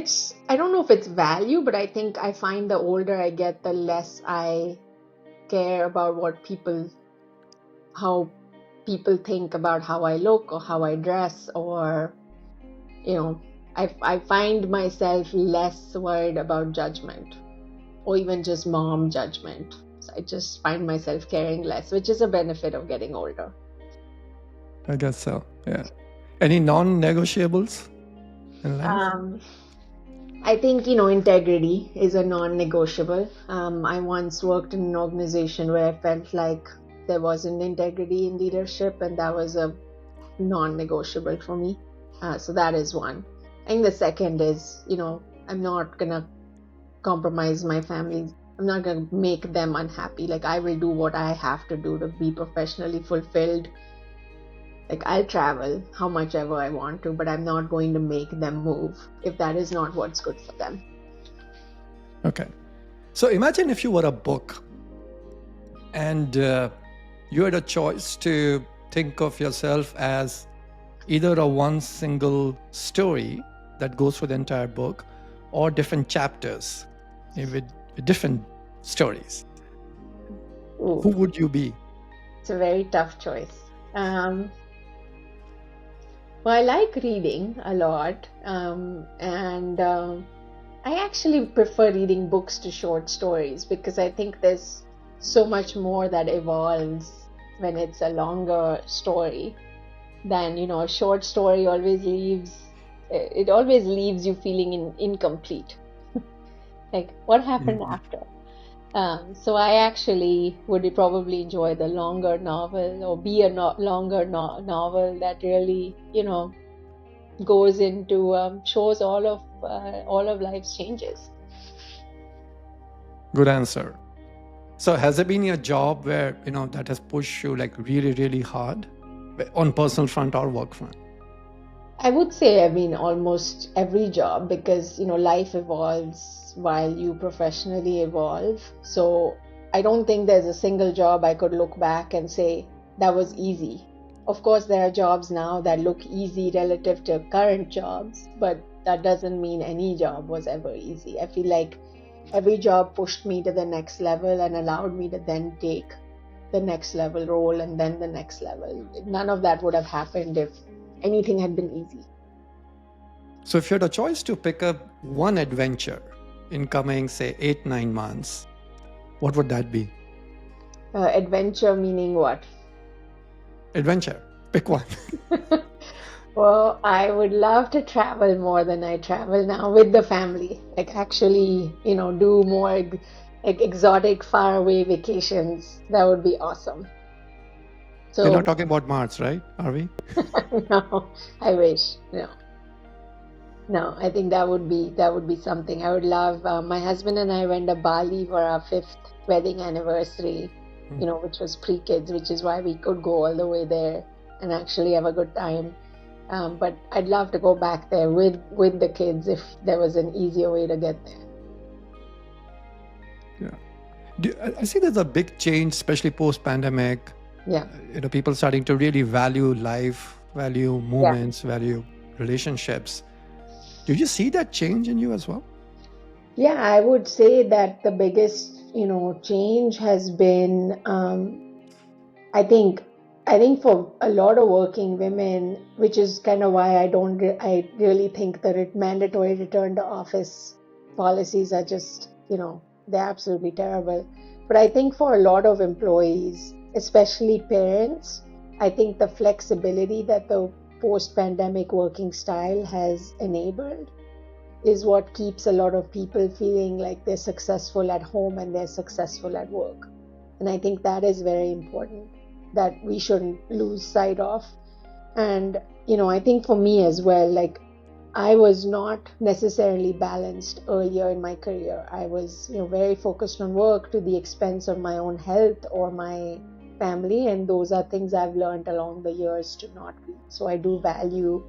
I don't know if it's value, but I think I find the older I get, the less I care about how people think about how I look or how I dress, or I find myself less worried about judgment, or even just mom judgment. So I just find myself caring less, which is a benefit of getting older. I guess so. Yeah. Any non-negotiables in life? I think, integrity is a non-negotiable. I once worked in an organization where I felt like there wasn't integrity in leadership, and that was a non-negotiable for me. So that is one. I think the second is, I'm not gonna compromise my family. I'm not gonna make them unhappy. Like, I will do what I have to do to be professionally fulfilled. Like, I'll travel how much ever I want to, but I'm not going to make them move if that is not what's good for them. Okay. So imagine if you were a book and you had a choice to think of yourself as either a one single story that goes through the entire book or different chapters with different stories. Ooh, Who would you be? it's a very tough choice. Well, I like reading a lot, and I actually prefer reading books to short stories because I think there's so much more that evolves when it's a longer story than, a short story always leaves you feeling incomplete. Like, what happened after? So I actually would probably enjoy the longer novel, or be a longer novel that really, goes into shows all of life's changes. Good answer. So has there been a job where that has pushed you like really, really hard on personal front or work front? I would say, almost every job, because, life evolves while you professionally evolve. So I don't think there's a single job I could look back and say that was easy. Of course, there are jobs now that look easy relative to current jobs, but that doesn't mean any job was ever easy. I feel like every job pushed me to the next level and allowed me to then take the next level role and then the next level. None of that would have happened if anything had been easy. So if you had a choice to pick up one adventure in coming, say, 8-9 months, what would that be? Adventure meaning what? Adventure. Pick one. Well, I would love to travel more than I travel now with the family. Like, actually, do more like exotic, faraway vacations. That would be awesome. We're not So, talking about Mars, right? Are we? no, I wish. No, I think that would be something I would love. My husband and I went to Bali for our 5th wedding anniversary, which was pre-kids, which is why we could go all the way there and actually have a good time. But I'd love to go back there with the kids if there was an easier way to get there. Yeah. I see there's a big change, especially post-pandemic. Yeah. People starting to really value life, value moments, value relationships. Do you see that change in you as well? Yeah, I would say that the biggest, change has been, I think, for a lot of working women, which is kind of why I really think that mandatory return to office policies are just, they're absolutely terrible. But I think for a lot of employees, especially parents, I think the flexibility that the post-pandemic working style has enabled is what keeps a lot of people feeling like they're successful at home and they're successful at work. And I think that is very important, that we shouldn't lose sight of. And, I think for me as well, like, I was not necessarily balanced earlier in my career. I was, very focused on work to the expense of my own health or my family. And those are things I've learned along the years to not be. So I do value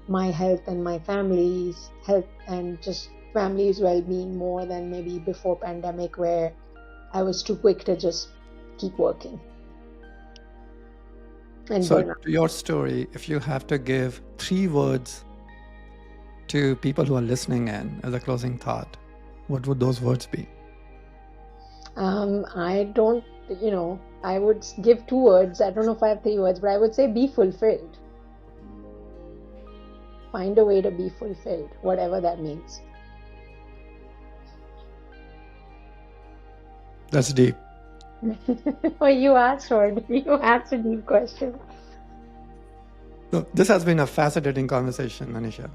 my health and my family's health and just family's well-being more than maybe before pandemic, where I was too quick to just keep working. And so to your story, if you have to give 3 words to people who are listening in as a closing thought, what would those words be? I don't, I would give 2 words. I don't know if I have 3 words, but I would say be fulfilled. Find a way to be fulfilled, whatever that means. That's deep. Well, you asked for it. You asked a deep question. So this has been a fascinating conversation, Anisha.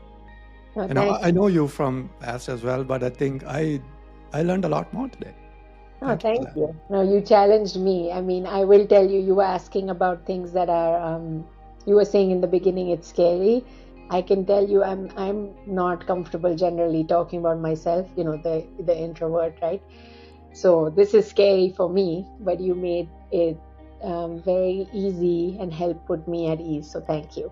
No, You know, thank I know you from past as well, but I think I learned a lot more today. Oh, Thank you for thank that. you. No, you challenged me. I mean, I will tell you, you were asking about things that are, you were saying in the beginning it's scary. I can tell you, I'm not comfortable generally talking about myself, the introvert, right? So this is scary for me, but you made it very easy and helped put me at ease. So thank you.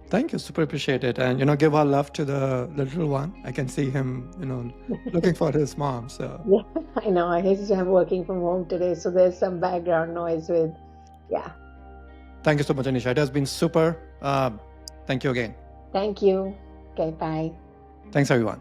Thank you. Super appreciate it. And, give our love to the little one. I can see him, looking for his mom. So Yeah, I know. I'm working from home today, so there's some background noise with, yeah. thank you so much, Anisha. It has been super. Thank you again. Thank you. Okay, bye. Thanks, everyone.